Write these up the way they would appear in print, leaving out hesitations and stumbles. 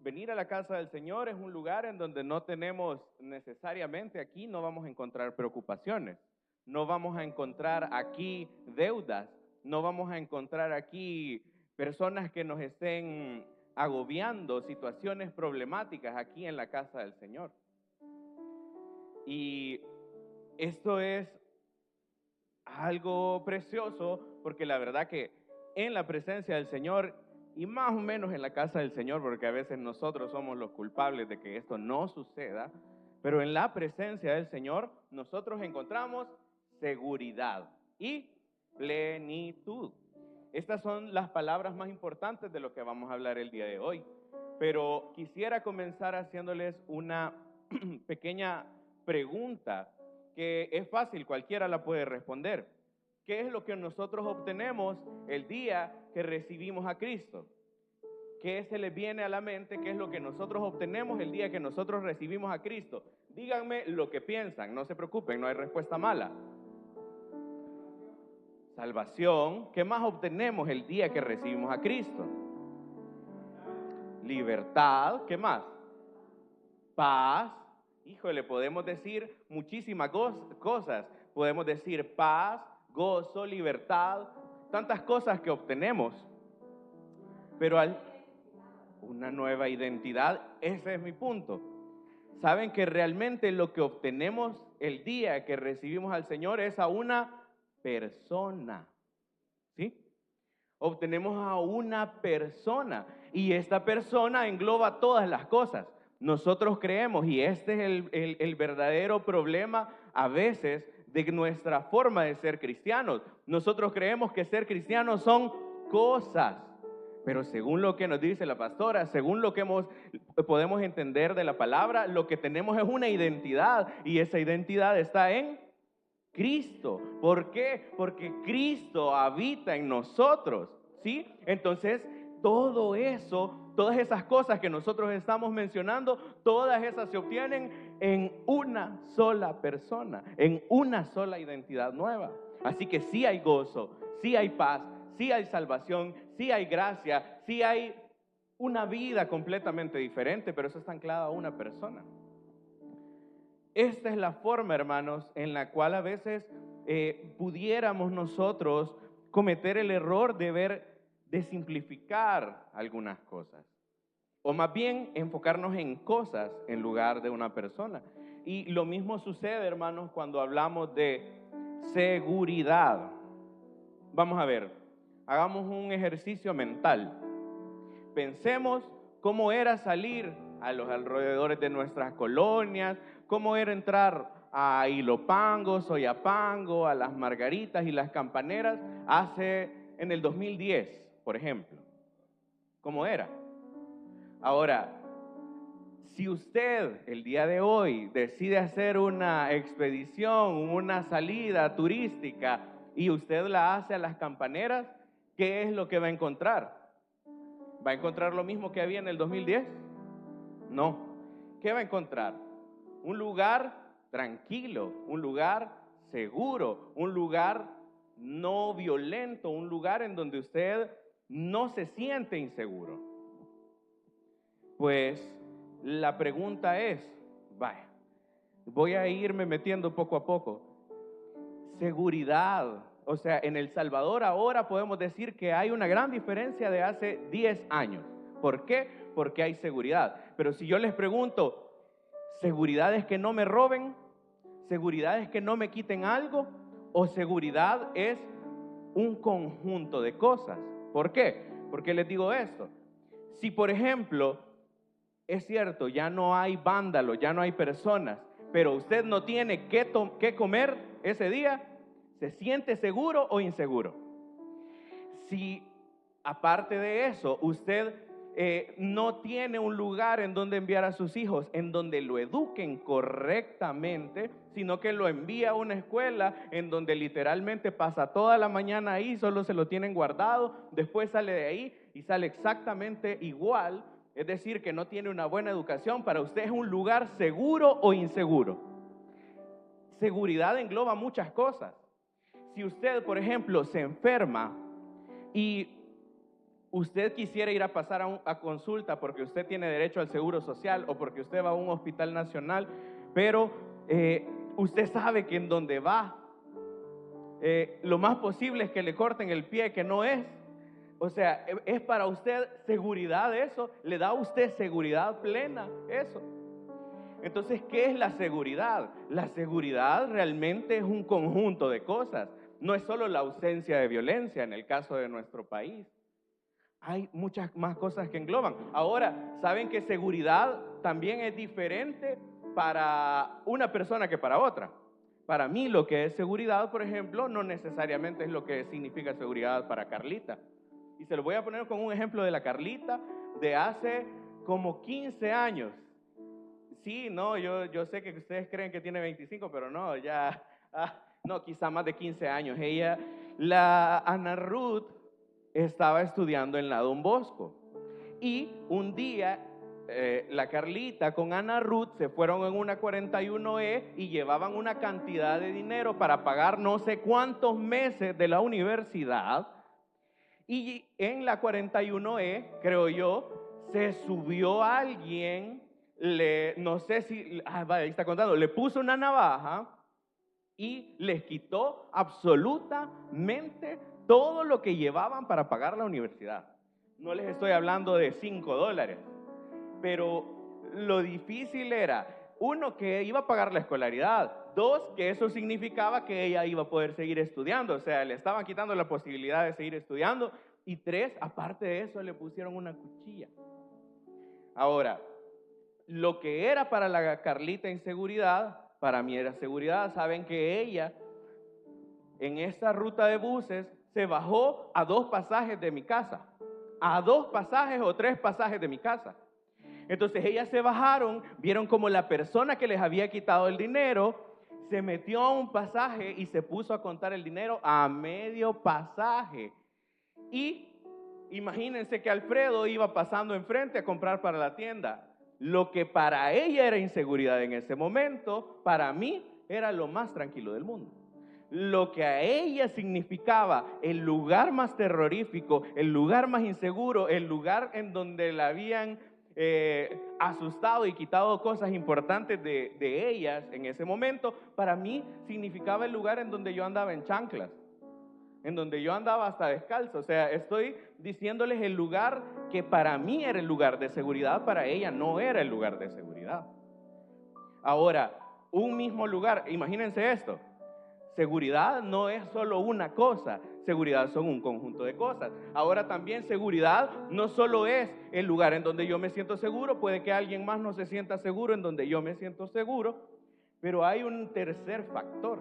venir a la casa del Señor es un lugar en donde no tenemos necesariamente, aquí no vamos a encontrar preocupaciones, no vamos a encontrar aquí deudas, no vamos a encontrar aquí personas que nos estén agobiando, situaciones problemáticas aquí en la casa del Señor. Y esto es algo precioso porque la verdad que en la presencia del Señor y más o menos en la casa del Señor, porque a veces nosotros somos los culpables de que esto no suceda, pero en la presencia del Señor nosotros encontramos seguridad y plenitud. Estas son las palabras más importantes de lo que vamos a hablar el día de hoy, pero quisiera comenzar haciéndoles una pequeña pregunta que es fácil, cualquiera la puede responder. ¿Qué es lo que nosotros obtenemos el día que recibimos a Cristo? ¿Qué se les viene a la mente? ¿Qué es lo que nosotros obtenemos el día que nosotros recibimos a Cristo? Díganme lo que piensan, no se preocupen, no hay respuesta mala. Salvación. ¿Qué más obtenemos el día que recibimos a Cristo? Libertad. ¿Qué más? Paz. Híjole, podemos decir muchísimas cosas. Podemos decir paz, gozo, libertad, tantas cosas que obtenemos. Pero una nueva identidad, ese es mi punto. Saben que realmente lo que obtenemos el día que recibimos al Señor es a una persona, ¿sí? Obtenemos a una persona y esta persona engloba todas las cosas. Nosotros creemos, y este es el verdadero problema a veces de nuestra forma de ser cristianos. Nosotros creemos que ser cristianos son cosas, pero según lo que nos dice la pastora, según lo que podemos entender de la palabra, lo que tenemos es una identidad y esa identidad está en Cristo. ¿Por qué? Porque Cristo habita en nosotros, ¿sí? Entonces, todo eso, todas esas cosas que nosotros estamos mencionando, todas esas se obtienen en una sola persona, en una sola identidad nueva. Así que sí hay gozo, sí hay paz, sí hay salvación, sí hay gracia, sí hay una vida completamente diferente, pero eso está anclado a una persona. Esta es la forma, hermanos, en la cual a veces pudiéramos nosotros cometer el error de simplificar algunas cosas. O más bien enfocarnos en cosas en lugar de una persona. Y lo mismo sucede, hermanos, cuando hablamos de seguridad. Vamos a ver, hagamos un ejercicio mental. Pensemos cómo era salir a los alrededores de nuestras colonias, cómo era entrar a Ilopango, Soyapango, a Las Margaritas y Las Campaneras en el 2010, por ejemplo. ¿Cómo era? Ahora, si usted el día de hoy decide hacer una expedición, una salida turística y usted la hace a Las Campaneras, ¿qué es lo que va a encontrar? ¿Va a encontrar lo mismo que había en el 2010? No. ¿Qué va a encontrar? Un lugar tranquilo, un lugar seguro, un lugar no violento, un lugar en donde usted no se siente inseguro. Pues la pregunta es, vaya, voy a irme metiendo poco a poco. Seguridad. O sea, en El Salvador ahora podemos decir que hay una gran diferencia de hace 10 años. ¿Por qué? Porque hay seguridad. Pero si yo les pregunto, ¿seguridad es que no me roben? ¿Seguridad es que no me quiten algo? ¿O seguridad es un conjunto de cosas? ¿Por qué? ¿Por qué les digo esto? Si, por ejemplo, es cierto, ya no hay vándalos, ya no hay personas, pero usted no tiene qué comer ese día, ¿se siente seguro o inseguro? Si aparte de eso, usted no tiene un lugar en donde enviar a sus hijos, en donde lo eduquen correctamente, sino que lo envía a una escuela en donde literalmente pasa toda la mañana ahí, solo se lo tienen guardado, después sale de ahí y sale exactamente igual, es decir, que no tiene una buena educación, para usted es un lugar seguro o inseguro. Seguridad engloba muchas cosas. Si usted, por ejemplo, se enferma y usted quisiera ir a pasar a consulta porque usted tiene derecho al seguro social o porque usted va a un hospital nacional, pero usted sabe que en donde va, lo más posible es que le corten el pie, que no es. O sea, es para usted seguridad eso, le da a usted seguridad plena eso. Entonces, ¿qué es la seguridad? La seguridad realmente es un conjunto de cosas. No es solo la ausencia de violencia en el caso de nuestro país. Hay muchas más cosas que engloban. Ahora, ¿saben que seguridad también es diferente para una persona que para otra? Para mí lo que es seguridad, por ejemplo, no necesariamente es lo que significa seguridad para Carlita. Y se lo voy a poner con un ejemplo de la Carlita de hace como 15 años. Sí, no, yo sé que ustedes creen que tiene 25, pero no, ya, no, quizá más de 15 años. La Ana Ruth, estaba estudiando en la Don Bosco. Y un día, la Carlita con Ana Ruth se fueron en una 41E y llevaban una cantidad de dinero para pagar no sé cuántos meses de la universidad. Y en la 41E, creo yo, se subió alguien, no sé si, ahí está contando, le puso una navaja y les quitó absolutamente todo lo que llevaban para pagar la universidad. No les estoy hablando de $5, pero lo difícil era, uno, que iba a pagar la escolaridad, dos, que eso significaba que ella iba a poder seguir estudiando, o sea, le estaban quitando la posibilidad de seguir estudiando, y tres, aparte de eso, le pusieron una cuchilla. Ahora, lo que era para la Carlita inseguridad, para mí era seguridad. Saben que ella, en esta ruta de buses, se bajó a 2 pasajes de mi casa, a 2 pasajes o 3 pasajes de mi casa. Entonces ellas se bajaron, vieron como la persona que les había quitado el dinero se metió a un pasaje y se puso a contar el dinero a medio pasaje. Y imagínense que Alfredo iba pasando enfrente a comprar para la tienda. Lo que para ella era inseguridad en ese momento, para mí era lo más tranquilo del mundo. Lo que a ella significaba el lugar más terrorífico, el lugar más inseguro, el lugar en donde la habían asustado y quitado cosas importantes de ellas en ese momento, para mí significaba el lugar en donde yo andaba en chanclas, en donde yo andaba hasta descalzo. O sea, estoy diciéndoles el lugar que para mí era el lugar de seguridad, para ella no era el lugar de seguridad. Ahora, un mismo lugar, imagínense esto, seguridad no es solo una cosa, seguridad son un conjunto de cosas. Ahora también seguridad no solo es el lugar en donde yo me siento seguro, puede que alguien más no se sienta seguro en donde yo me siento seguro, pero hay un tercer factor,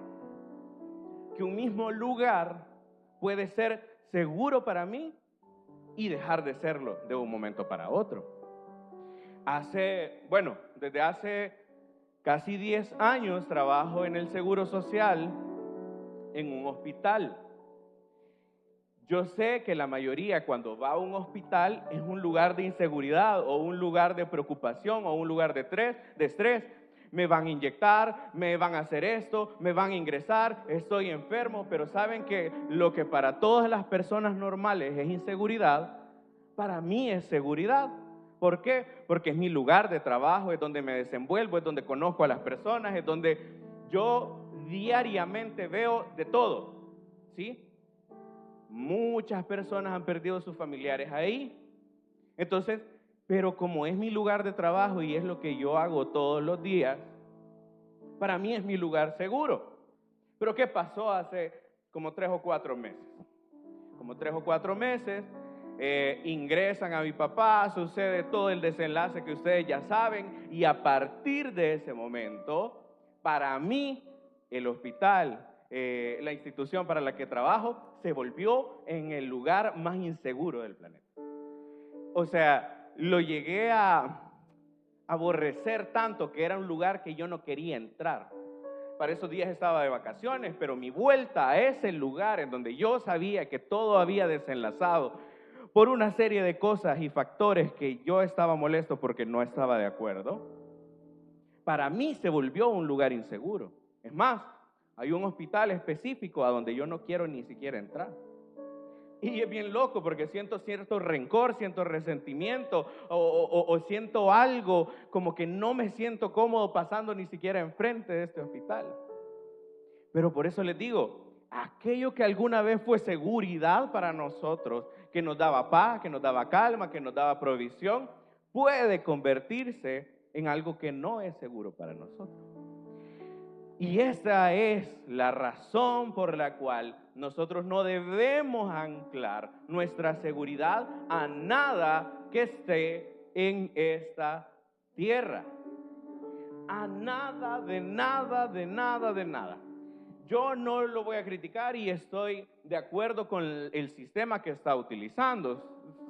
que un mismo lugar puede ser seguro para mí y dejar de serlo de un momento para otro. Desde hace casi 10 años trabajo en el Seguro Social en un hospital. Yo sé que la mayoría cuando va a un hospital es un lugar de inseguridad o un lugar de preocupación o un lugar de estrés. Me van a inyectar, me van a hacer esto, me van a ingresar, estoy enfermo, pero saben que lo que para todas las personas normales es inseguridad, para mí es seguridad. ¿Por qué? Porque es mi lugar de trabajo, es donde me desenvuelvo, es donde conozco a las personas, es donde yo diariamente veo de todo, ¿sí? Muchas personas han perdido sus familiares ahí. Entonces, pero como es mi lugar de trabajo y es lo que yo hago todos los días, para mí es mi lugar seguro. Pero ¿qué pasó hace como 3 o 4 meses? Como 3 o 4 meses, ingresan a mi papá, sucede todo el desenlace que ustedes ya saben, y a partir de ese momento, para mí, el hospital, la institución para la que trabajo, se volvió en el lugar más inseguro del planeta. O sea, lo llegué a aborrecer tanto que era un lugar que yo no quería entrar. Para esos días estaba de vacaciones, pero mi vuelta a ese lugar en donde yo sabía que todo había desenlazado por una serie de cosas y factores que yo estaba molesto porque no estaba de acuerdo, para mí se volvió un lugar inseguro. Es más, hay un hospital específico a donde yo no quiero ni siquiera entrar. Y es bien loco porque siento cierto rencor, siento resentimiento o siento algo como que no me siento cómodo pasando ni siquiera enfrente de este hospital. Pero por eso les digo, aquello que alguna vez fue seguridad para nosotros, que nos daba paz, que nos daba calma, que nos daba provisión, puede convertirse en algo que no es seguro para nosotros. Y esa es la razón por la cual nosotros no debemos anclar nuestra seguridad a nada que esté en esta tierra. A nada, de nada, de nada, de nada. Yo no lo voy a criticar y estoy de acuerdo con el sistema que está utilizando.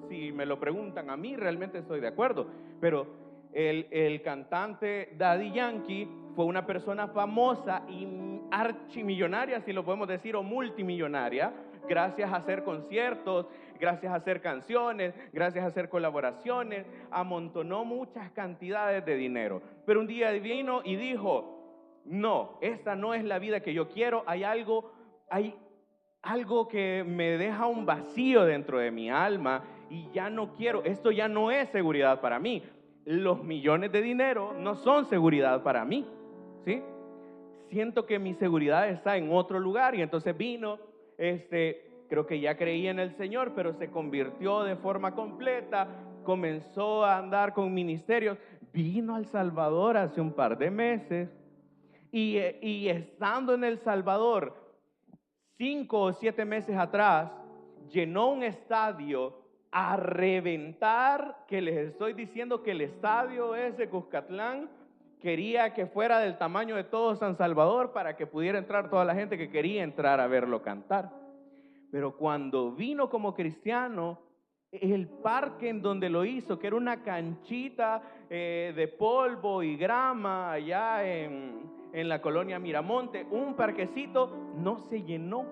Si me lo preguntan a mí, realmente estoy de acuerdo. Pero el cantante Daddy Yankee fue una persona famosa y archimillonaria, si lo podemos decir, o multimillonaria, gracias a hacer conciertos, gracias a hacer canciones, gracias a hacer colaboraciones, amontonó muchas cantidades de dinero. Pero un día vino y dijo: no, esta no es la vida que yo quiero, hay algo que me deja un vacío dentro de mi alma y ya no quiero, esto ya no es seguridad para mí. Los millones de dinero no son seguridad para mí, ¿sí? Siento que mi seguridad está en otro lugar. Y entonces vino, creo que ya creía en el Señor, pero se convirtió de forma completa, comenzó a andar con ministerios, vino a El Salvador hace un par de meses y estando en El Salvador 5 o 7 meses atrás, llenó un estadio a reventar, que les estoy diciendo que el estadio ese Cuscatlán quería que fuera del tamaño de todo San Salvador para que pudiera entrar toda la gente que quería entrar a verlo cantar. Pero cuando vino como cristiano, el parque en donde lo hizo, que era una canchita de polvo y grama allá en la colonia Miramonte, un parquecito, no se llenó,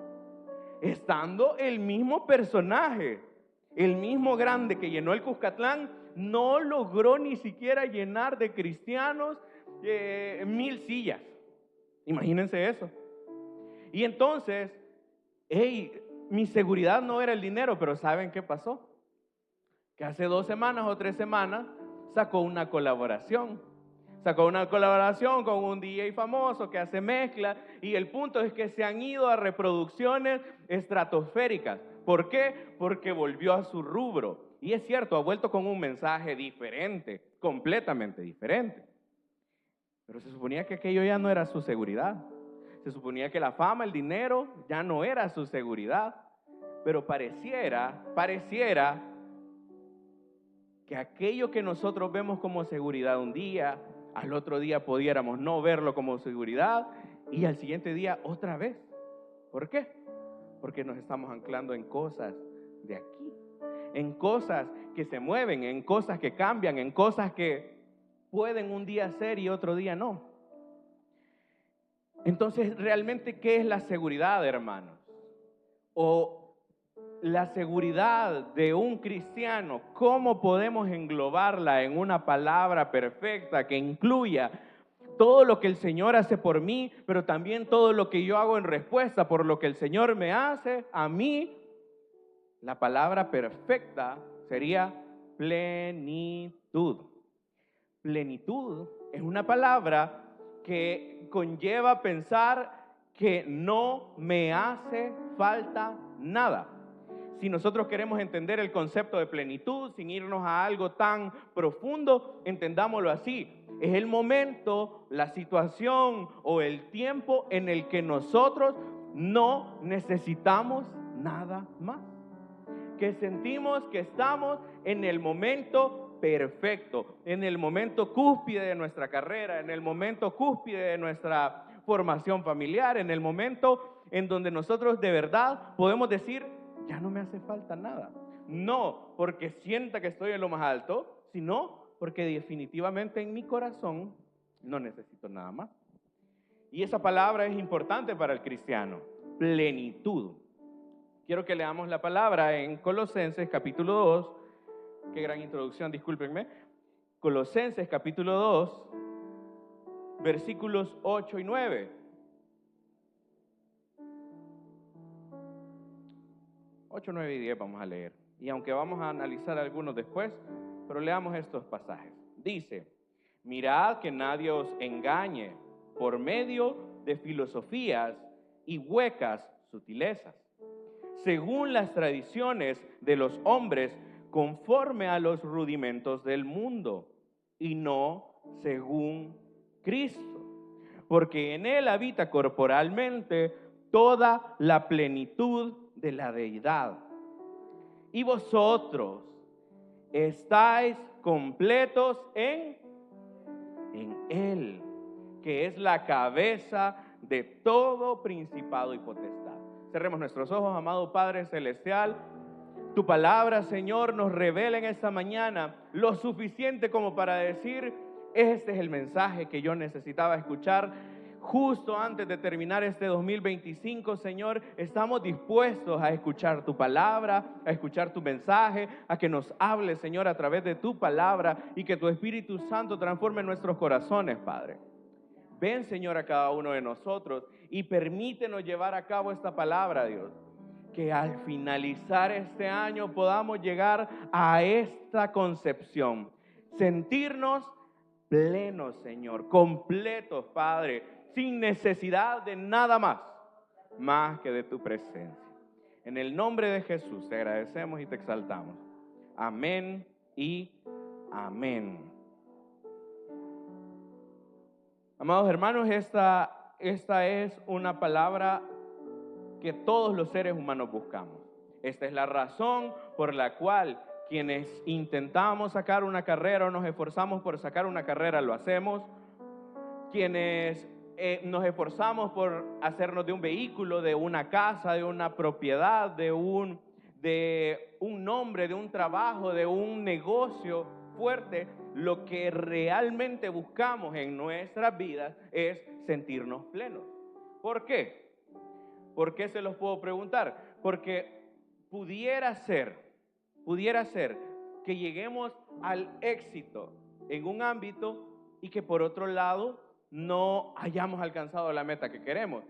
estando el mismo personaje, el mismo grande que llenó el Cuscatlán, no logró ni siquiera llenar de cristianos 1000 sillas. Imagínense eso. Y entonces, mi seguridad no era el dinero, pero ¿saben qué pasó? Que hace 2 semanas o 3 semanas sacó una colaboración con un DJ famoso que hace mezcla, y el punto es que se han ido a reproducciones estratosféricas. ¿Por qué? Porque volvió a su rubro. Y es cierto, ha vuelto con un mensaje diferente, completamente diferente. Pero se suponía que aquello ya no era su seguridad. Se suponía que la fama, el dinero, ya no era su seguridad. Pero pareciera que aquello que nosotros vemos como seguridad un día, al otro día pudiéramos no verlo como seguridad y al siguiente día otra vez. ¿Por qué? Porque nos estamos anclando en cosas de aquí, en cosas que se mueven, en cosas que cambian, en cosas que pueden un día ser y otro día no. Entonces, ¿realmente qué es la seguridad, hermanos? O la seguridad de un cristiano, ¿cómo podemos englobarla en una palabra perfecta que incluya todo lo que el Señor hace por mí, pero también todo lo que yo hago en respuesta por lo que el Señor me hace a mí? La palabra perfecta sería plenitud. Plenitud es una palabra que conlleva pensar que no me hace falta nada. Si nosotros queremos entender el concepto de plenitud sin irnos a algo tan profundo, entendámoslo así: es el momento, la situación o el tiempo en el que nosotros no necesitamos nada más, que sentimos que estamos en el momento perfecto, en el momento cúspide de nuestra carrera, en el momento cúspide de nuestra formación familiar, en el momento en donde nosotros de verdad podemos decir: ya no me hace falta nada. No porque sienta que estoy en lo más alto, sino porque definitivamente en mi corazón no necesito nada más. Y esa palabra es importante para el cristiano: plenitud. Quiero que leamos la palabra en Colosenses capítulo 2. Qué gran introducción, discúlpenme. Colosenses capítulo 2, versículos 8 y 9. 8, 9 y 10 vamos a leer. Y aunque vamos a analizar algunos después, pero leamos estos pasajes. Dice, mirad que nadie os engañe por medio de filosofías y huecas sutilezas, según las tradiciones de los hombres, conforme a los rudimentos del mundo, y no según Cristo, porque en Él habita corporalmente toda la plenitud de la deidad. Y vosotros estáis completos en Él, que es la cabeza de todo principado y potestad. Cerremos nuestros ojos, amado Padre Celestial. Tu palabra, Señor, nos revela en esta mañana lo suficiente como para decir, este es el mensaje que yo necesitaba escuchar. Justo antes de terminar este 2025, Señor, estamos dispuestos a escuchar tu palabra, a escuchar tu mensaje, a que nos hables, Señor, a través de tu palabra y que tu Espíritu Santo transforme nuestros corazones, Padre. Ven, Señor, a cada uno de nosotros y permítenos llevar a cabo esta palabra, Dios. Que al finalizar este año podamos llegar a esta concepción, sentirnos plenos, Señor, completos, Padre, sin necesidad de nada más que de tu presencia. En el nombre de Jesús te agradecemos y te exaltamos. Amén y amén. Amados hermanos, esta es una palabra que todos los seres humanos buscamos. Esta es la razón por la cual quienes intentamos sacar una carrera o nos esforzamos por sacar una carrera lo hacemos. Quienes nos esforzamos por hacernos de un vehículo, de una casa, de una propiedad, de un nombre, de un trabajo, de un negocio fuerte, lo que realmente buscamos en nuestras vidas es sentirnos plenos. ¿Por qué? ¿Por qué se los puedo preguntar? Porque pudiera ser que lleguemos al éxito en un ámbito y que por otro lado no hayamos alcanzado la meta que queremos.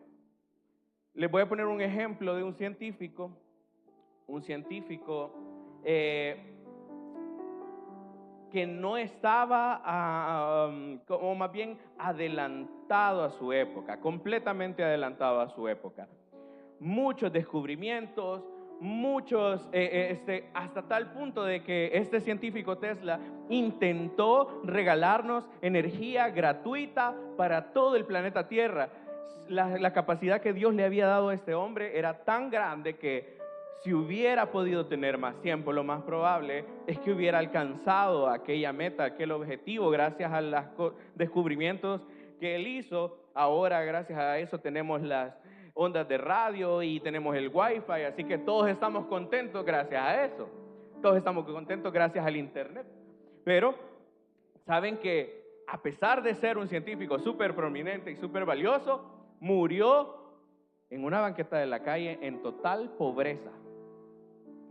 Les voy a poner un ejemplo de un científico que no estaba, como más bien adelantado a su época, completamente adelantado a su época. Muchos descubrimientos, hasta tal punto de que este científico Tesla intentó regalarnos energía gratuita para todo el planeta Tierra. La capacidad que Dios le había dado a este hombre era tan grande que si hubiera podido tener más tiempo, lo más probable es que hubiera alcanzado aquella meta, aquel objetivo, gracias a los descubrimientos que él hizo. Ahora, gracias a eso, tenemos las ondas de radio y tenemos el Wi-Fi, así que todos estamos contentos gracias a eso. Todos estamos contentos gracias al Internet. Pero, ¿saben que a pesar de ser un científico súper prominente y súper valioso, murió en una banqueta de la calle en total pobreza?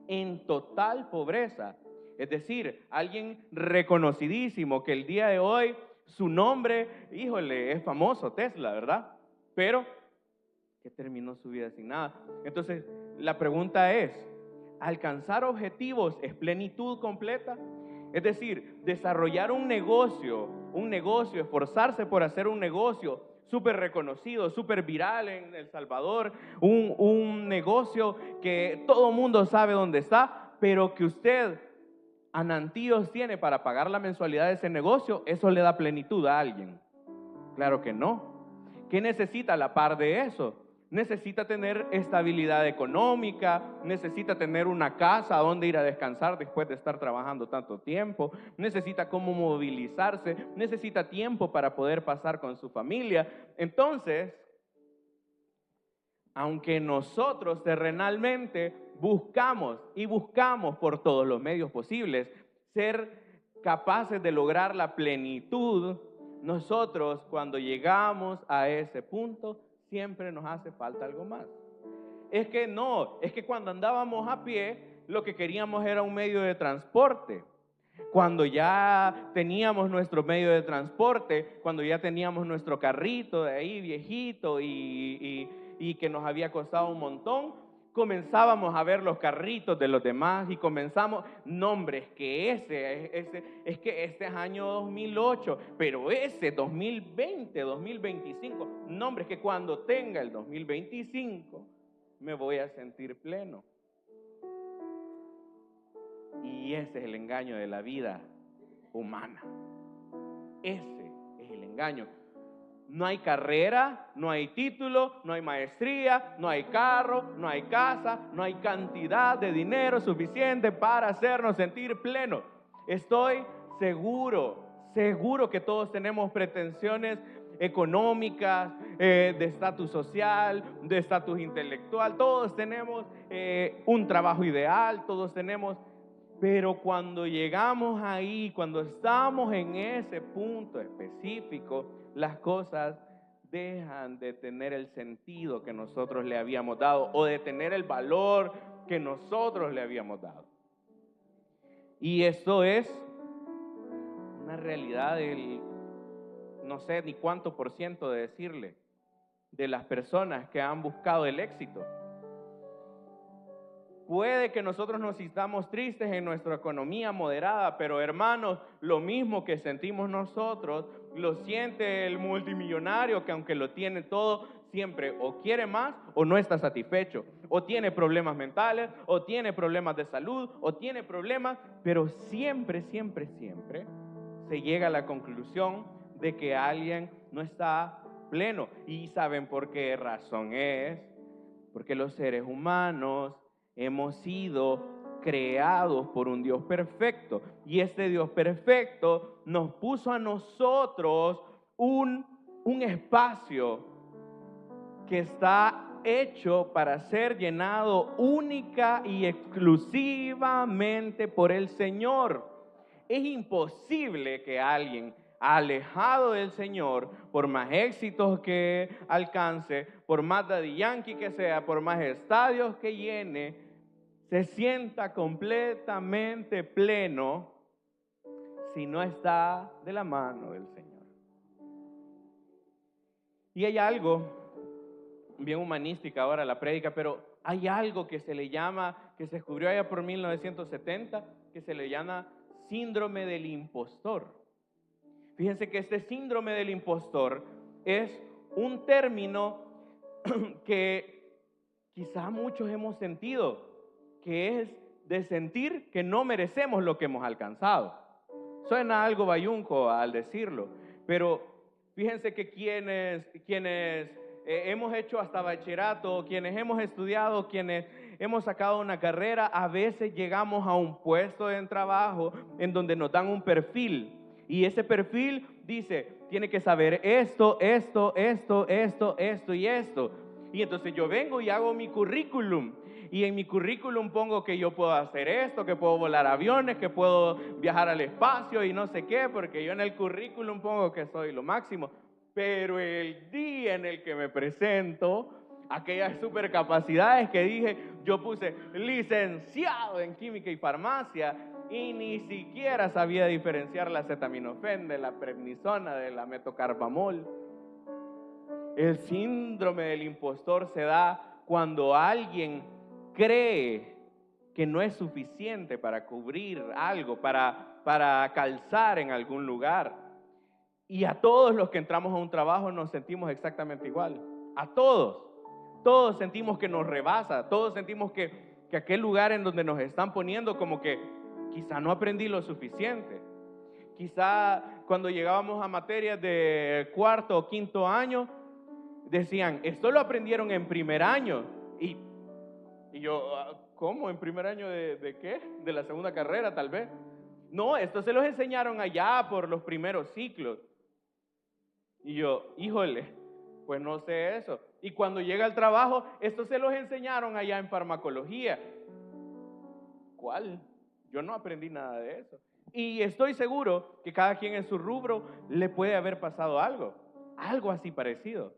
En total pobreza. Es decir, alguien reconocidísimo que el día de hoy su nombre, híjole, es famoso, Tesla, ¿verdad? Pero que terminó su vida sin nada. Entonces, la pregunta es, ¿alcanzar objetivos es plenitud completa? Es decir, desarrollar un negocio, esforzarse por hacer un negocio súper reconocido, súper viral en El Salvador, un negocio que todo el mundo sabe dónde está, pero que usted anantíos tiene para pagar la mensualidad de ese negocio, ¿eso le da plenitud a alguien? Claro que no. ¿Qué necesita a la par de eso? Necesita tener estabilidad económica, necesita tener una casa donde ir a descansar después de estar trabajando tanto tiempo, necesita cómo movilizarse, necesita tiempo para poder pasar con su familia. Entonces, aunque nosotros terrenalmente buscamos por todos los medios posibles ser capaces de lograr la plenitud, nosotros cuando llegamos a ese punto siempre nos hace falta algo más. Es que cuando andábamos a pie lo que queríamos era un medio de transporte. Cuando ya teníamos nuestro medio de transporte, cuando ya teníamos nuestro carrito de ahí viejito y que nos había costado un montón, comenzábamos a ver los carritos de los demás y comenzamos, nombres que es que este es año 2008, pero ese 2020, 2025, nombres que cuando tenga el 2025 me voy a sentir pleno. Y ese es el engaño de la vida humana. Ese es el engaño. No hay carrera, no hay título, no hay maestría, no hay carro, no hay casa, no hay cantidad de dinero suficiente para hacernos sentir plenos. Estoy seguro que todos tenemos pretensiones económicas, de estatus social, de estatus intelectual. Todos tenemos un trabajo ideal, todos tenemos... Pero cuando llegamos ahí, cuando estamos en ese punto específico, las cosas dejan de tener el sentido que nosotros le habíamos dado o de tener el valor que nosotros le habíamos dado. Y esto es una realidad del, no sé ni cuánto por ciento de decirle, de las personas que han buscado el éxito. Puede que nosotros nos sintamos tristes en nuestra economía moderada, pero hermanos, lo mismo que sentimos nosotros, lo siente el multimillonario que aunque lo tiene todo, siempre o quiere más o no está satisfecho, o tiene problemas mentales, o tiene problemas de salud, o tiene problemas, pero siempre se llega a la conclusión de que alguien no está pleno. ¿Y saben por qué razón es? Porque los seres humanos hemos sido creados por un Dios perfecto, y este Dios perfecto nos puso a nosotros un espacio que está hecho para ser llenado única y exclusivamente por el Señor. Es imposible que alguien alejado del Señor, por más éxitos que alcance, por más Daddy Yankee que sea, por más estadios que llene, se sienta completamente pleno si no está de la mano del Señor. Y hay algo bien humanística ahora la prédica, pero hay algo que se le llama, que se descubrió allá por 1970, que se le llama síndrome del impostor. Fíjense que este síndrome del impostor es un término que quizá muchos hemos sentido, que es de sentir que no merecemos lo que hemos alcanzado. Suena algo bayunco al decirlo, pero fíjense que quienes hemos hecho hasta bachillerato, quienes hemos estudiado, quienes hemos sacado una carrera, a veces llegamos a un puesto de trabajo en donde nos dan un perfil, y ese perfil dice, tiene que saber esto y esto. Y entonces yo vengo y hago mi currículum. Y en mi currículum pongo que yo puedo hacer esto, que puedo volar aviones, que puedo viajar al espacio y no sé qué, porque yo en el currículum pongo que soy lo máximo. Pero el día en el que me presento, aquellas supercapacidades que dije, yo puse licenciado en química y farmacia y ni siquiera sabía diferenciar la acetaminofén de la prednisona, de la metocarbamol. El síndrome del impostor se da cuando alguien cree que no es suficiente para cubrir algo, para calzar en algún lugar. Y a todos los que entramos a un trabajo nos sentimos exactamente igual. A todos. Todos sentimos que nos rebasa. Todos sentimos que aquel lugar en donde nos están poniendo como que quizá no aprendí lo suficiente. Quizá cuando llegábamos a materias de cuarto o quinto año, decían, esto lo aprendieron en primer año. Y yo, ¿cómo? ¿En primer año de qué? ¿De la segunda carrera tal vez? No, esto se los enseñaron allá por los primeros ciclos. Y yo, híjole, pues no sé eso. Y cuando llega al trabajo, esto se los enseñaron allá en farmacología. ¿Cuál? Yo no aprendí nada de eso. Y estoy seguro que cada quien en su rubro le puede haber pasado algo así parecido.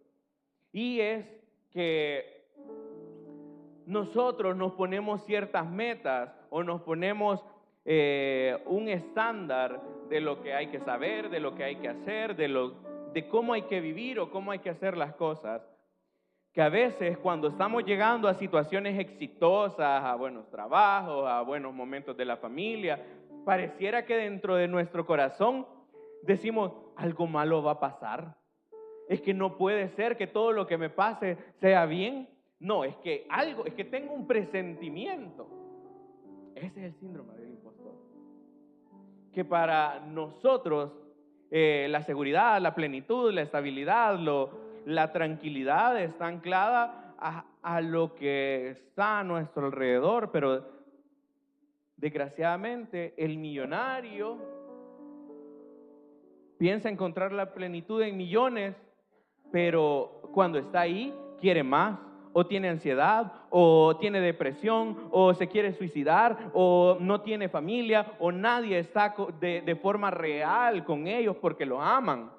Y es que nosotros nos ponemos ciertas metas o nos ponemos un estándar de lo que hay que saber, de lo que hay que hacer, de cómo hay que vivir o cómo hay que hacer las cosas, que a veces cuando estamos llegando a situaciones exitosas, a buenos trabajos, a buenos momentos de la familia, pareciera que dentro de nuestro corazón decimos, algo malo va a pasar. Es que no puede ser que todo lo que me pase sea bien. No, es que tengo un presentimiento. Ese es el síndrome del impostor. Que para nosotros la seguridad, la plenitud, la estabilidad, la tranquilidad está anclada a lo que está a nuestro alrededor, pero desgraciadamente el millonario piensa encontrar la plenitud en millones, pero cuando está ahí quiere más, o tiene ansiedad, o tiene depresión, o se quiere suicidar, o no tiene familia, o nadie está de forma real con ellos porque los aman.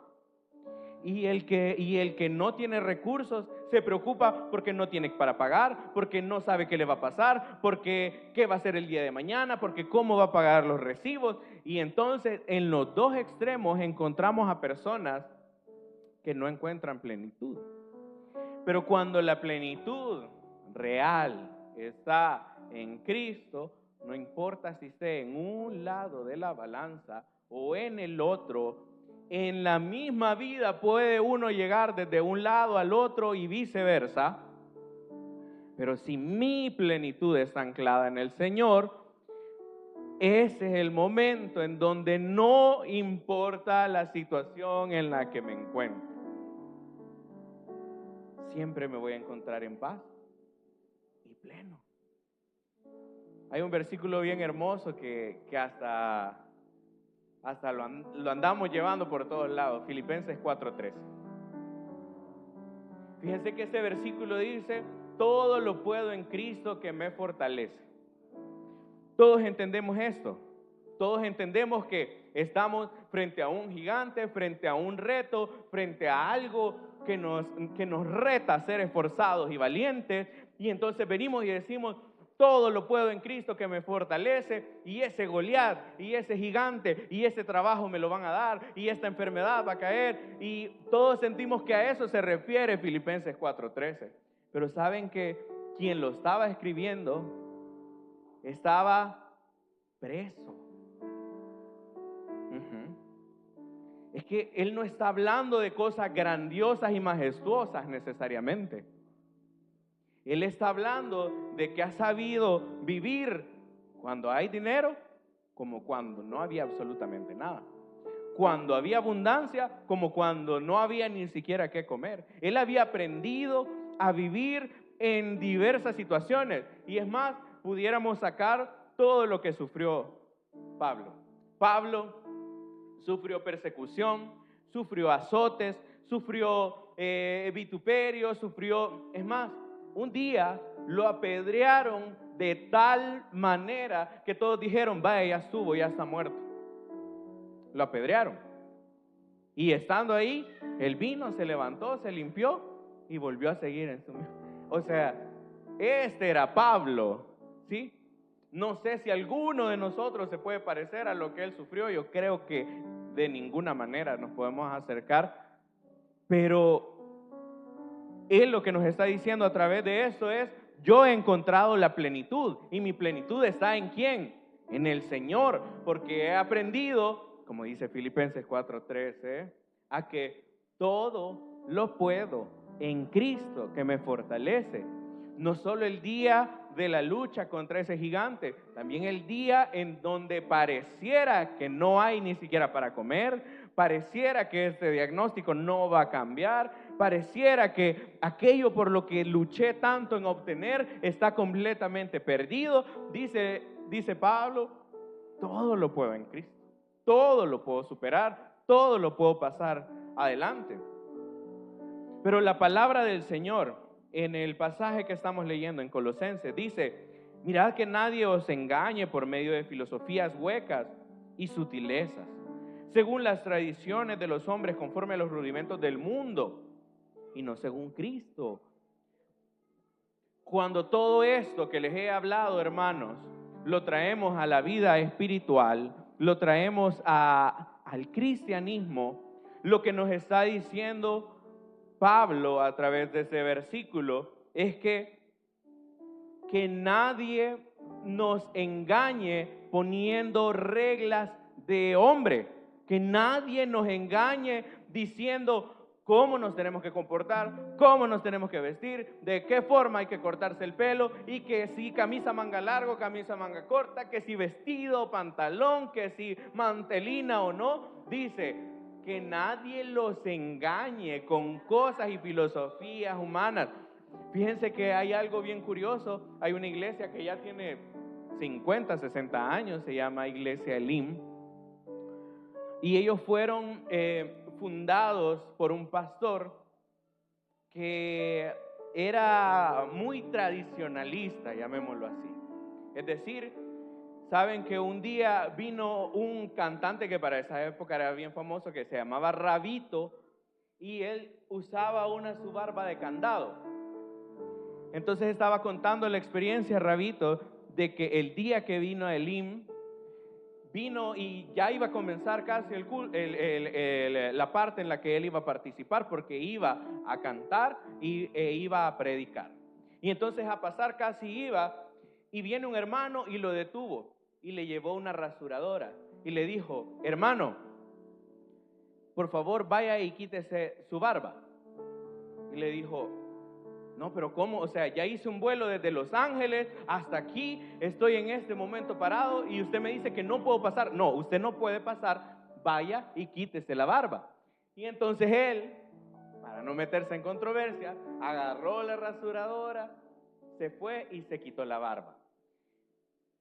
Y el que no tiene recursos se preocupa porque no tiene para pagar, porque no sabe qué le va a pasar, porque qué va a ser el día de mañana, porque cómo va a pagar los recibos. Y entonces en los dos extremos encontramos a personas que no encuentran plenitud. Pero cuando la plenitud real está en Cristo, no importa si esté en un lado de la balanza o en el otro, en la misma vida puede uno llegar desde un lado al otro y viceversa. Pero si mi plenitud está anclada en el Señor, ese es el momento en donde no importa la situación en la que me encuentro. Siempre me voy a encontrar en paz y pleno. Hay un versículo bien hermoso que hasta lo andamos llevando por todos lados, Filipenses 4:13. Fíjense que ese versículo dice, todo lo puedo en Cristo que me fortalece. Todos entendemos esto. Todos entendemos que estamos frente a un gigante, frente a un reto, frente a algo que nos reta a ser esforzados y valientes. Y entonces venimos y decimos, todo lo puedo en Cristo que me fortalece, y ese Goliat, y ese gigante, y ese trabajo me lo van a dar, y esta enfermedad va a caer. Y todos sentimos que a eso se refiere Filipenses 4:13. Pero saben que quien lo estaba escribiendo estaba preso. Es que él no está hablando de cosas grandiosas y majestuosas necesariamente. Él está hablando de que ha sabido vivir cuando hay dinero como cuando no había absolutamente nada. Cuando había abundancia como cuando no había ni siquiera qué comer. Él había aprendido a vivir en diversas situaciones. Y es más, pudiéramos sacar todo lo que sufrió Pablo. Pablo sufrió persecución, sufrió azotes, sufrió vituperio, es más, un día lo apedrearon de tal manera que todos dijeron, vaya, ya estuvo, ya está muerto. Lo apedrearon. Y estando ahí, él vino, se levantó, se limpió y volvió a seguir en su... O sea, este era Pablo, ¿sí? No sé si alguno de nosotros se puede parecer a lo que él sufrió. Yo creo que de ninguna manera nos podemos acercar. Pero él lo que nos está diciendo a través de esto es, yo he encontrado la plenitud. ¿Y mi plenitud está en quién? En el Señor. Porque he aprendido, como dice Filipenses 4:13, a que todo lo puedo en Cristo que me fortalece. No solo el día de la lucha contra ese gigante, también el día en donde pareciera que no hay ni siquiera para comer, pareciera que este diagnóstico no va a cambiar, pareciera que aquello por lo que luché tanto en obtener está completamente perdido. Dice Pablo, todo lo puedo en Cristo, todo lo puedo superar, todo lo puedo pasar adelante. Pero la palabra del Señor en el pasaje que estamos leyendo en Colosenses dice, mirad que nadie os engañe por medio de filosofías huecas y sutilezas, según las tradiciones de los hombres conforme a los rudimentos del mundo y no según Cristo. Cuando todo esto que les he hablado, hermanos, lo traemos a la vida espiritual, lo traemos al cristianismo, lo que nos está diciendo Pablo a través de ese versículo es que nadie nos engañe poniendo reglas de hombre, que nadie nos engañe diciendo cómo nos tenemos que comportar, cómo nos tenemos que vestir, de qué forma hay que cortarse el pelo, y que si camisa manga largo, camisa manga corta, que si vestido, pantalón, que si mantelina o no. Dice que nadie los engañe con cosas y filosofías humanas. Fíjense que hay algo bien curioso. Hay una iglesia que ya tiene 50, 60 años, se llama Iglesia Elim, y ellos fueron fundados por un pastor que era muy tradicionalista, llamémoslo así. Es decir, saben que un día vino un cantante que para esa época era bien famoso, que se llamaba Rabito, y él usaba su barba de candado. Entonces estaba contando la experiencia, Rabito, de que el día que vino a Elim, vino y ya iba a comenzar casi la parte en la que él iba a participar, porque iba a cantar e iba a predicar. Y entonces a pasar casi iba, y viene un hermano y lo detuvo y le llevó una rasuradora y le dijo: hermano, por favor vaya y quítese su barba. Y le dijo: no, pero ¿cómo? O sea, ya hice un vuelo desde Los Ángeles hasta aquí, estoy en este momento parado y usted me dice que no puedo pasar. No, usted no puede pasar, vaya y quítese la barba. Y entonces él, para no meterse en controversia, agarró la rasuradora, se fue y se quitó la barba.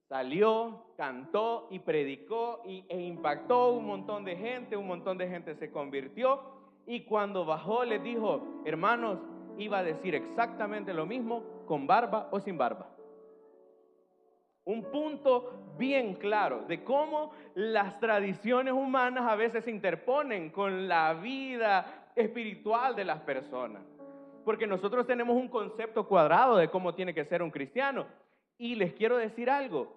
Salió, cantó y predicó e impactó un montón de gente se convirtió, y cuando bajó les dijo: hermanos, iba a decir exactamente lo mismo con barba o sin barba. Un punto bien claro de cómo las tradiciones humanas a veces se interponen con la vida espiritual de las personas. Porque nosotros tenemos un concepto cuadrado de cómo tiene que ser un cristiano. Y les quiero decir algo.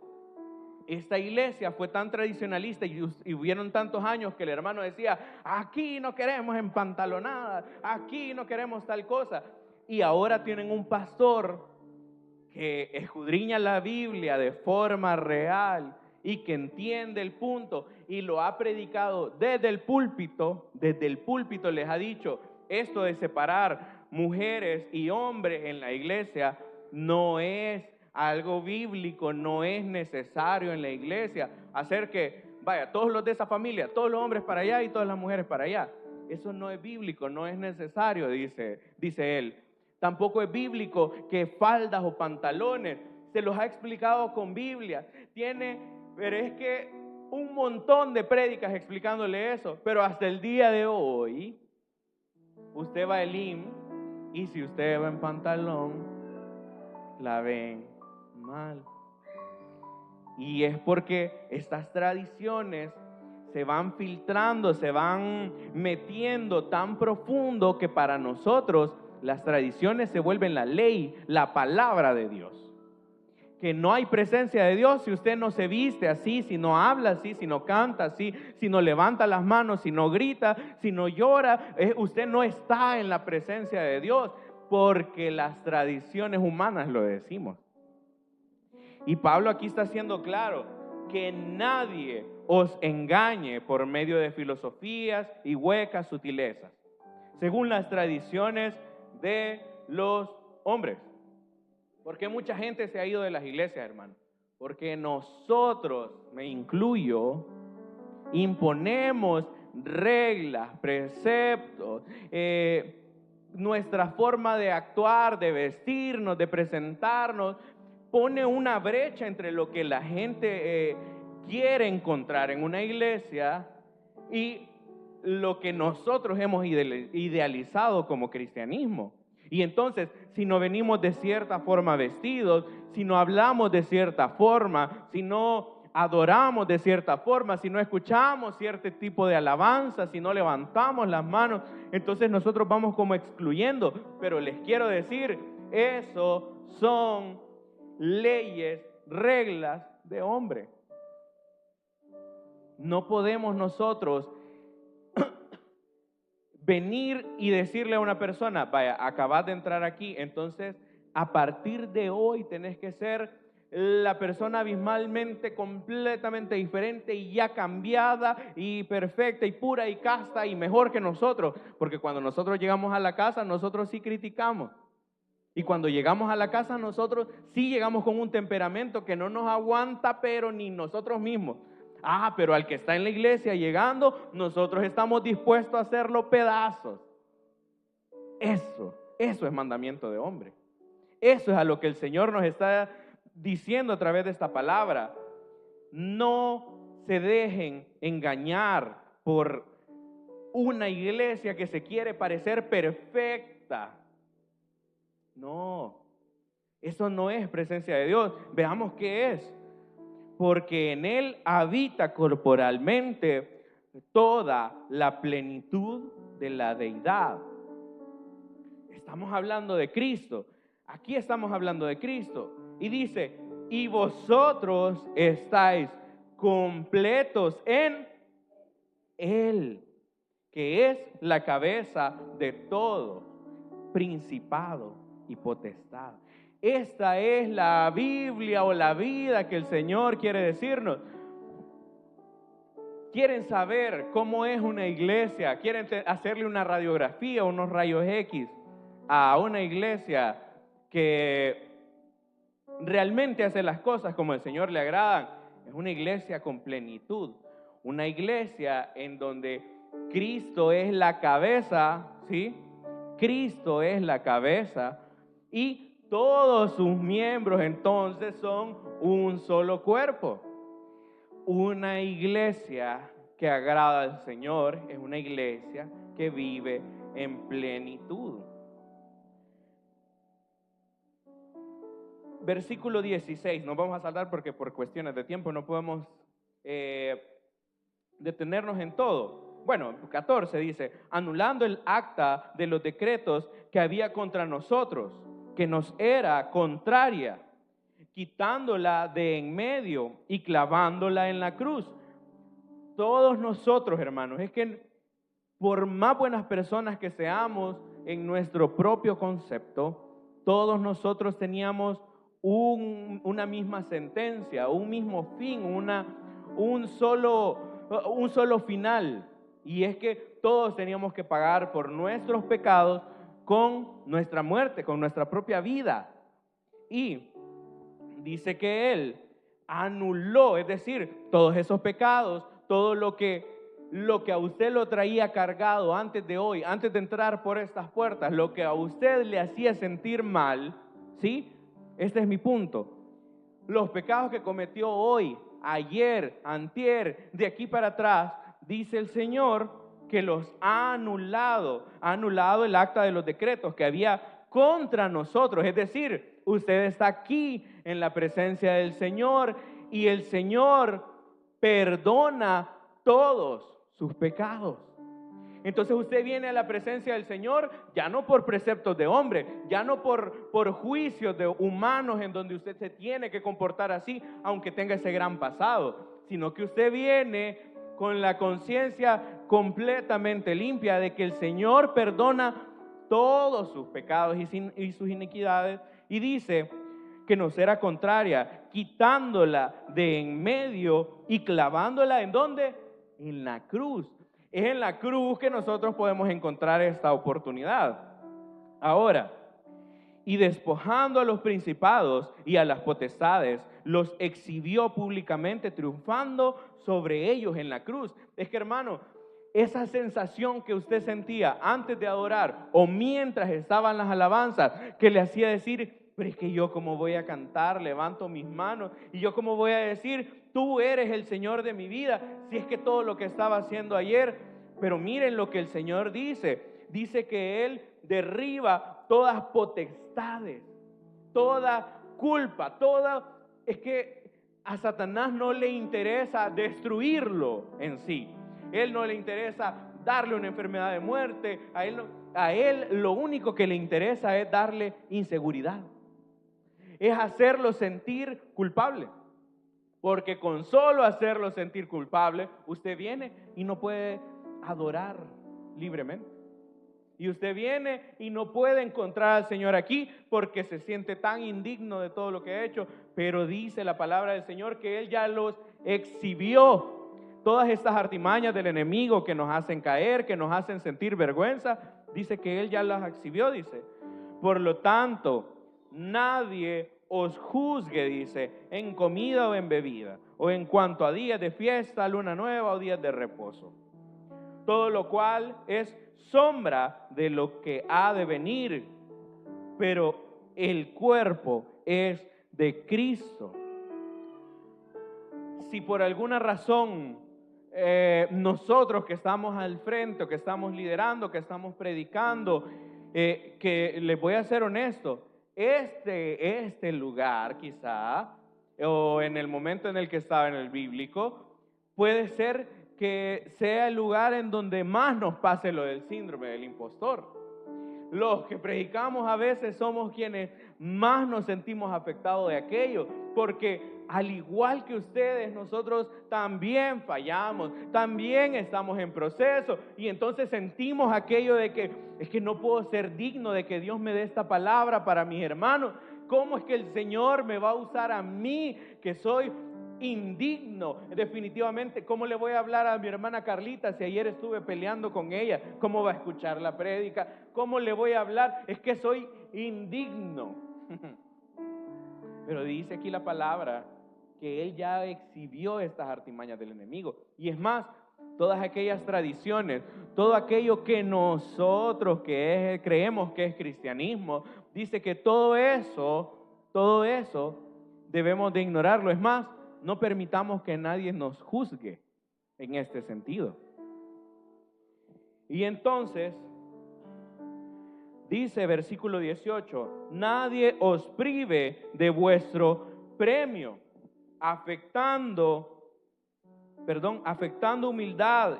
Esta iglesia fue tan tradicionalista y hubieron tantos años que el hermano decía: aquí no queremos empantalonada, aquí no queremos tal cosa. Y ahora tienen un pastor que escudriña la Biblia de forma real y que entiende el punto y lo ha predicado desde el púlpito les ha dicho: esto de separar mujeres y hombres en la iglesia no es algo bíblico, no es necesario en la iglesia. Hacer que, vaya, todos los de esa familia, todos los hombres para allá y todas las mujeres para allá. Eso no es bíblico, no es necesario, dice él. Tampoco es bíblico que faldas o pantalones. Se los ha explicado con Biblia. Pero es que un montón de prédicas explicándole eso. Pero hasta el día de hoy, usted va a Elim y si usted va en pantalón, la ven mal. Y es porque estas tradiciones se van filtrando, se van metiendo tan profundo que para nosotros las tradiciones se vuelven la ley, la palabra de Dios. Que no hay presencia de Dios si usted no se viste así, si no habla así, si no canta así, si no levanta las manos, si no grita, si no llora. Usted no está en la presencia de Dios porque las tradiciones humanas lo decimos. Y Pablo aquí está siendo claro: que nadie os engañe por medio de filosofías y huecas sutilezas, según las tradiciones de los hombres. ¿Por qué mucha gente se ha ido de las iglesias, hermano? Porque nosotros, me incluyo, imponemos reglas, preceptos, nuestra forma de actuar, de vestirnos, de presentarnos, pone una brecha entre lo que la gente quiere encontrar en una iglesia y lo que nosotros hemos idealizado como cristianismo. Y entonces, si no venimos de cierta forma vestidos, si no hablamos de cierta forma, si no adoramos de cierta forma, si no escuchamos cierto tipo de alabanza, si no levantamos las manos, entonces nosotros vamos como excluyendo. Pero les quiero decir, eso son leyes, reglas de hombre. No podemos nosotros venir y decirle a una persona, vaya, acabas de entrar aquí, entonces a partir de hoy tenés que ser la persona abismalmente, completamente diferente y ya cambiada y perfecta y pura y casta y mejor que nosotros. Porque cuando nosotros llegamos a la casa, nosotros sí criticamos. Y cuando llegamos a la casa, nosotros sí llegamos con un temperamento que no nos aguanta, pero ni nosotros mismos. Pero al que está en la iglesia llegando, nosotros estamos dispuestos a hacerlo pedazos. Eso es mandamiento de hombre. Eso es a lo que el Señor nos está diciendo a través de esta palabra. No se dejen engañar por una iglesia que se quiere parecer perfecta. No, eso no es presencia de Dios. Veamos qué es. Porque en Él habita corporalmente toda la plenitud de la deidad. Estamos hablando de Cristo. Aquí estamos hablando de Cristo. Y dice, y vosotros estáis completos en Él, que es la cabeza de todo principado y potestad. Esta es la Biblia o la vida que el Señor quiere decirnos. ¿Quieren saber cómo es una iglesia? ¿Quieren hacerle una radiografía, unos rayos X a una iglesia que realmente hace las cosas como el Señor le agradan? Es una iglesia con plenitud, una iglesia en donde Cristo es la cabeza, ¿sí? Cristo es la cabeza y todos sus miembros entonces son un solo cuerpo. Una iglesia que agrada al Señor es una iglesia que vive en plenitud. Versículo 16, nos vamos a saltar porque por cuestiones de tiempo no podemos detenernos en todo. Bueno, 14 dice, anulando el acta de los decretos que había contra nosotros, que nos era contraria, quitándola de en medio y clavándola en la cruz. Todos nosotros, hermanos, es que por más buenas personas que seamos en nuestro propio concepto, todos nosotros teníamos una misma sentencia, un mismo fin, un solo final. Y es que todos teníamos que pagar por nuestros pecados con nuestra muerte, con nuestra propia vida. Y dice que Él anuló, es decir, todos esos pecados, todo lo que a usted lo traía cargado antes de hoy, antes de entrar por estas puertas, lo que a usted le hacía sentir mal, ¿sí? Este es mi punto. Los pecados que cometió hoy, ayer, antier, de aquí para atrás, dice el Señor que los ha anulado el acta de los decretos que había contra nosotros. Es decir, usted está aquí en la presencia del Señor y el Señor perdona todos sus pecados. Entonces usted viene a la presencia del Señor ya no por preceptos de hombre, ya no por juicios de humanos en donde usted se tiene que comportar así, aunque tenga ese gran pasado, sino que usted viene con la conciencia completamente limpia de que el Señor perdona todos sus pecados y sus iniquidades, y dice que nos era contraria, quitándola de en medio y clavándola ¿en dónde? En la cruz. Es en la cruz que nosotros podemos encontrar esta oportunidad. Ahora, y despojando a los principados y a las potestades, los exhibió públicamente, triunfando sobre ellos en la cruz. Es que, hermano, esa sensación que usted sentía antes de adorar o mientras estaban las alabanzas, que le hacía decir, pero es que yo cómo voy a cantar, levanto mis manos, y yo cómo voy a decir, tú eres el Señor de mi vida, si es que todo lo que estaba haciendo ayer. Pero miren lo que el Señor dice que Él derriba todas potestades, toda culpa, es que a Satanás no le interesa destruirlo en sí, él no le interesa darle una enfermedad de muerte, a él lo único que le interesa es darle inseguridad, es hacerlo sentir culpable. Porque con solo hacerlo sentir culpable, usted viene y no puede adorar libremente. Y usted viene y no puede encontrar al Señor aquí porque se siente tan indigno de todo lo que ha hecho. Pero dice la palabra del Señor que Él ya los exhibió. Todas estas artimañas del enemigo que nos hacen caer, que nos hacen sentir vergüenza, dice que Él ya las exhibió, dice. Por lo tanto, nadie os juzgue, dice, en comida o en bebida, o en cuanto a días de fiesta, luna nueva o días de reposo. Todo lo cual es sombra de lo que ha de venir, pero el cuerpo es de Cristo. Si por alguna razón nosotros que estamos al frente, que estamos liderando, que estamos predicando, que les voy a ser honesto, este lugar quizá, o en el momento en el que estaba en el bíblico, puede ser que sea el lugar en donde más nos pase lo del síndrome del impostor. Los que predicamos a veces somos quienes más nos sentimos afectados de aquello, porque al igual que ustedes, nosotros también fallamos, también estamos en proceso, y entonces sentimos aquello de que es que no puedo ser digno de que Dios me dé esta palabra para mis hermanos. ¿Cómo es que el Señor me va a usar a mí, que soy indigno? Definitivamente, ¿cómo le voy a hablar a mi hermana Carlita si ayer estuve peleando con ella? ¿Cómo va a escuchar la prédica? ¿Cómo le voy a hablar? Es que soy indigno. Pero dice aquí la palabra que Él ya exhibió estas artimañas del enemigo. Y es más, todas aquellas tradiciones, todo aquello que nosotros creemos que es cristianismo, dice que todo eso debemos de ignorarlo. Es más, no permitamos que nadie nos juzgue en este sentido. Y entonces, dice versículo 18, nadie os prive de vuestro premio, afectando humildad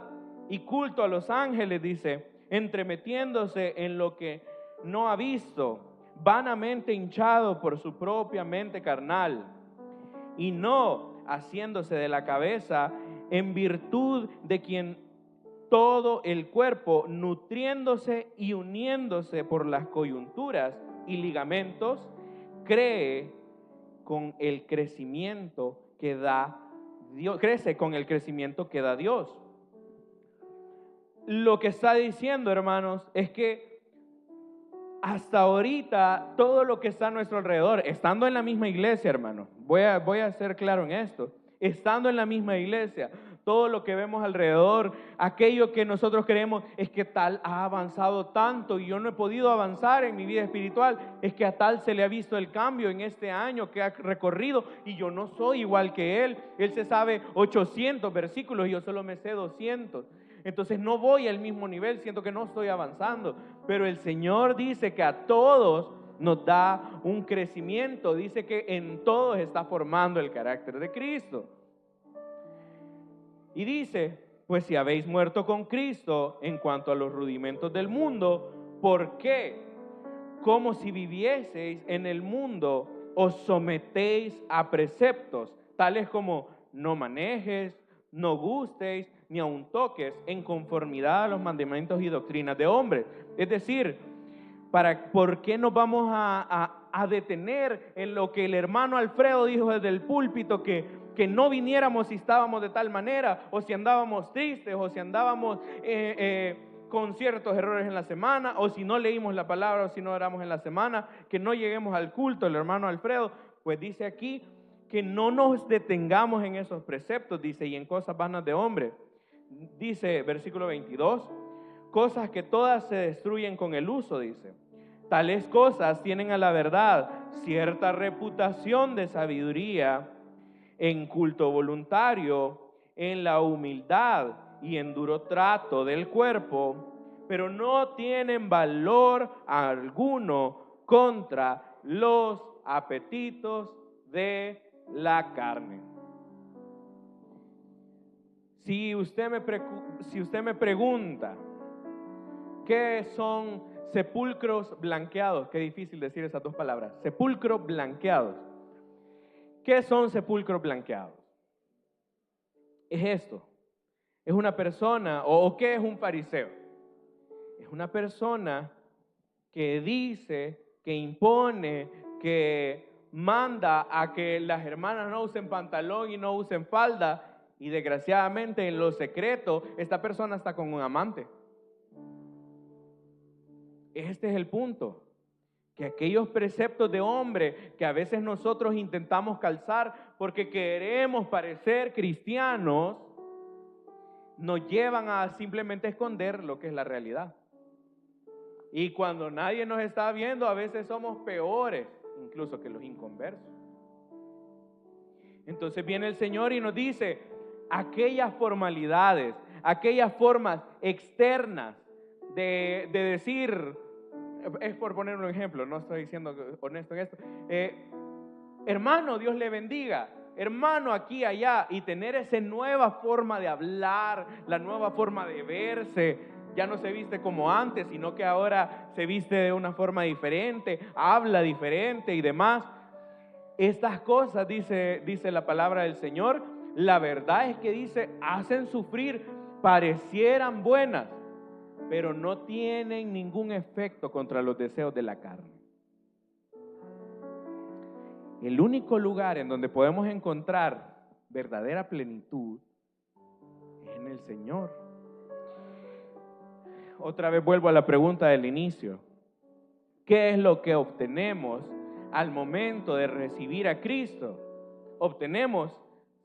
y culto a los ángeles, dice, entremetiéndose en lo que no ha visto, vanamente hinchado por su propia mente carnal, y no haciéndose de la cabeza, en virtud de quien todo el cuerpo, nutriéndose y uniéndose por las coyunturas y ligamentos, crece con el crecimiento que da Dios. Lo que está diciendo, hermanos, es que hasta ahorita todo lo que está a nuestro alrededor, estando en la misma iglesia, hermanos, voy a ser claro en esto, estando en la misma iglesia, todo lo que vemos alrededor, aquello que nosotros creemos es que tal ha avanzado tanto y yo no he podido avanzar en mi vida espiritual, es que a tal se le ha visto el cambio en este año que ha recorrido y yo no soy igual que él se sabe 800 versículos y yo solo me sé 200. Entonces no voy al mismo nivel, siento que no estoy avanzando, pero el Señor dice que a todos nos da un crecimiento, dice que en todos está formando el carácter de Cristo. Y dice, pues si habéis muerto con Cristo en cuanto a los rudimentos del mundo, ¿por qué? Como si vivieseis en el mundo, os sometéis a preceptos, tales como no manejes, no gustéis, ni aun toques, en conformidad a los mandamientos y doctrinas de hombres. Es decir, ¿por qué nos vamos a detener en lo que el hermano Alfredo dijo desde el púlpito, que no viniéramos si estábamos de tal manera, o si andábamos tristes, o si andábamos con ciertos errores en la semana, o si no leímos la palabra, o si no oramos en la semana, que no lleguemos al culto, el hermano Alfredo? Pues dice aquí que no nos detengamos en esos preceptos, dice, y en cosas vanas de hombre. Dice versículo 22, cosas que todas se destruyen con el uso, dice. Tales cosas tienen a la verdad cierta reputación de sabiduría, en culto voluntario, en la humildad y en duro trato del cuerpo, pero no tienen valor alguno contra los apetitos de la carne. Si usted me pregunta, ¿qué son sepulcros blanqueados? Qué difícil decir esas dos palabras. Sepulcros blanqueados. ¿Qué son sepulcros blanqueados? Es esto. Es una persona, o ¿qué es un fariseo? Es una persona que dice, que impone, que manda a que las hermanas no usen pantalón y no usen falda, y desgraciadamente en lo secreto esta persona está con un amante. Este es el punto, que aquellos preceptos de hombre que a veces nosotros intentamos calzar porque queremos parecer cristianos, nos llevan a simplemente esconder lo que es la realidad. Y cuando nadie nos está viendo, a veces somos peores incluso que los inconversos. Entonces viene el Señor y nos dice, aquellas formalidades, aquellas formas externas de decir, es por poner un ejemplo, no estoy siendo honesto en esto, hermano, Dios le bendiga, hermano, aquí, allá, y tener esa nueva forma de hablar, la nueva forma de verse. Ya no se viste como antes, sino que ahora se viste de una forma diferente, habla diferente y demás. Estas cosas, dice la palabra del Señor, la verdad es que dice, hacen sufrir, parecieran buenas, pero no tienen ningún efecto contra los deseos de la carne. El único lugar en donde podemos encontrar verdadera plenitud es en el Señor. Otra vez vuelvo a la pregunta del inicio. ¿Qué es lo que obtenemos al momento de recibir a Cristo? Obtenemos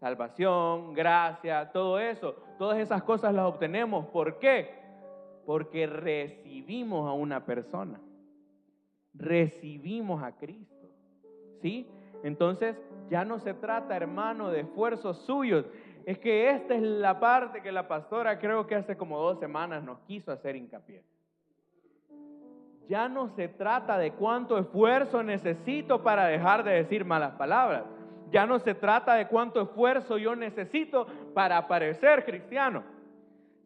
salvación, gracia, todo eso. Todas esas cosas las obtenemos. ¿Por qué? Porque recibimos a una persona. Recibimos a Cristo. ¿Sí? Entonces ya no se trata, hermano, de esfuerzos suyos. Es que esta es la parte que la pastora creo que hace como 2 semanas nos quiso hacer hincapié. Ya no se trata de cuánto esfuerzo necesito para dejar de decir malas palabras. Ya no se trata de cuánto esfuerzo yo necesito para parecer cristiano.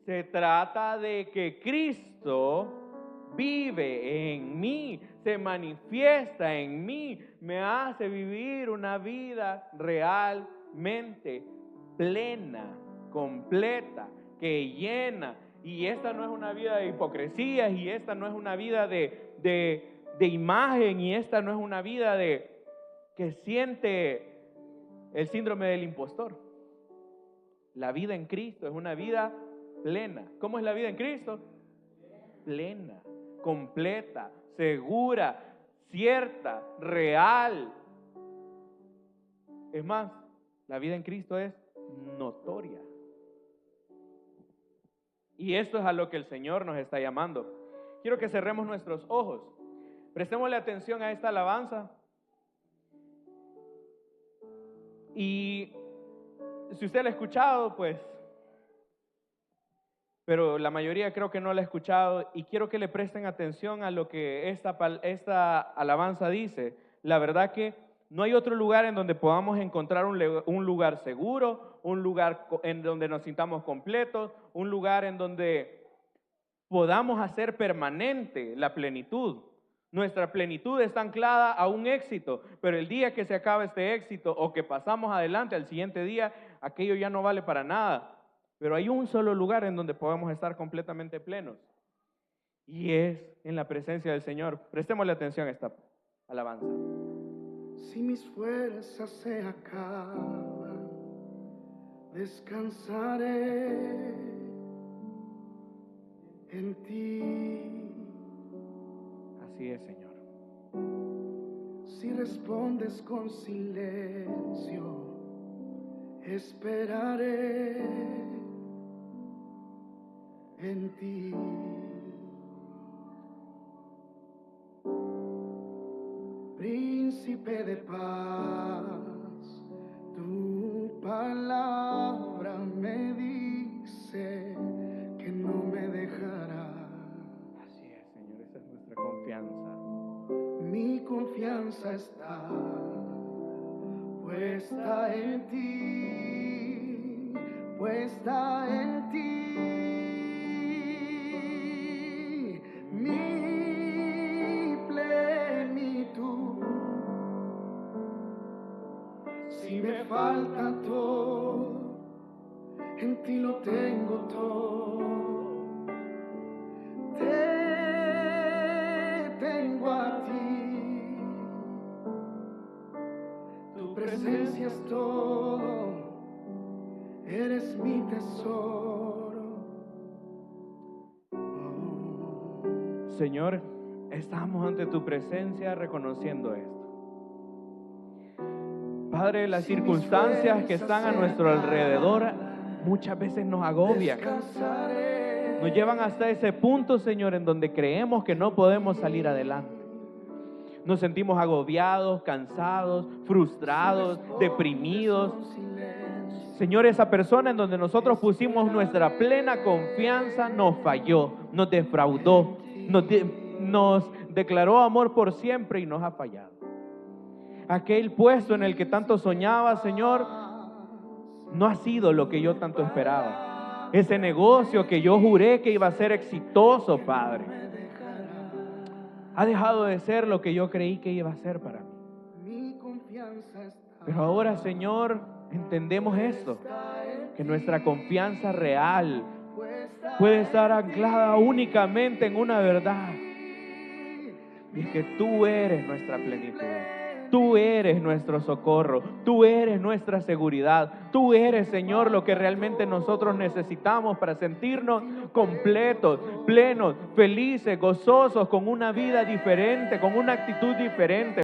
Se trata de que Cristo vive en mí, se manifiesta en mí, me hace vivir una vida realmente plena, completa, que llena. Y esta no es una vida de hipocresías, y esta no es una vida de imagen, y esta no es una vida de que siente el síndrome del impostor. La vida en Cristo es una vida plena. ¿Cómo es la vida en Cristo? Plena, completa, segura, cierta, real. Es más, la vida en Cristo es notoria. Y esto es a lo que el Señor nos está llamando. Quiero que cerremos nuestros ojos. Prestémosle atención a esta alabanza. Y si usted la ha escuchado, pues, pero la mayoría creo que no la ha escuchado, y quiero que le presten atención a lo que esta alabanza dice. La verdad que no hay otro lugar en donde podamos encontrar un lugar seguro, un lugar en donde nos sintamos completos, un lugar en donde podamos hacer permanente la plenitud. Nuestra plenitud está anclada a un éxito, pero el día que se acaba este éxito o que pasamos adelante al siguiente día, aquello ya no vale para nada. Pero hay un solo lugar en donde podamos estar completamente plenos, y es en la presencia del Señor. Prestémosle atención a esta alabanza. Si mis fuerzas se acaban, descansaré en ti. Así es, Señor. Si respondes con silencio, esperaré en ti. Príncipe de paz, tu palabra me dice que no me dejará. Así es, Señor, esa es nuestra confianza. Mi confianza está puesta en ti, puesta en ti. Mi plenitud. Si me falta todo, en ti lo tengo todo. presencia es todo, eres mi tesoro. Señor, estamos ante tu presencia reconociendo esto. Padre, las circunstancias que están a nuestro alrededor muchas veces nos agobian. Nos llevan hasta ese punto, Señor, en donde creemos que no podemos salir adelante. Nos sentimos agobiados, cansados, frustrados, deprimidos. Señor, esa persona en donde nosotros pusimos nuestra plena confianza nos falló, nos defraudó, nos declaró amor por siempre y nos ha fallado. Aquel puesto en el que tanto soñaba, Señor, no ha sido lo que yo tanto esperaba. Ese negocio que yo juré que iba a ser exitoso, Padre, ha dejado de ser lo que yo creí que iba a ser para mí. Pero ahora, Señor, entendemos esto, que nuestra confianza real puede estar anclada únicamente en una verdad, y es que tú eres nuestra plenitud. Tú eres nuestro socorro, tú eres nuestra seguridad, tú eres, Señor, lo que realmente nosotros necesitamos para sentirnos completos, plenos, felices, gozosos, con una vida diferente, con una actitud diferente.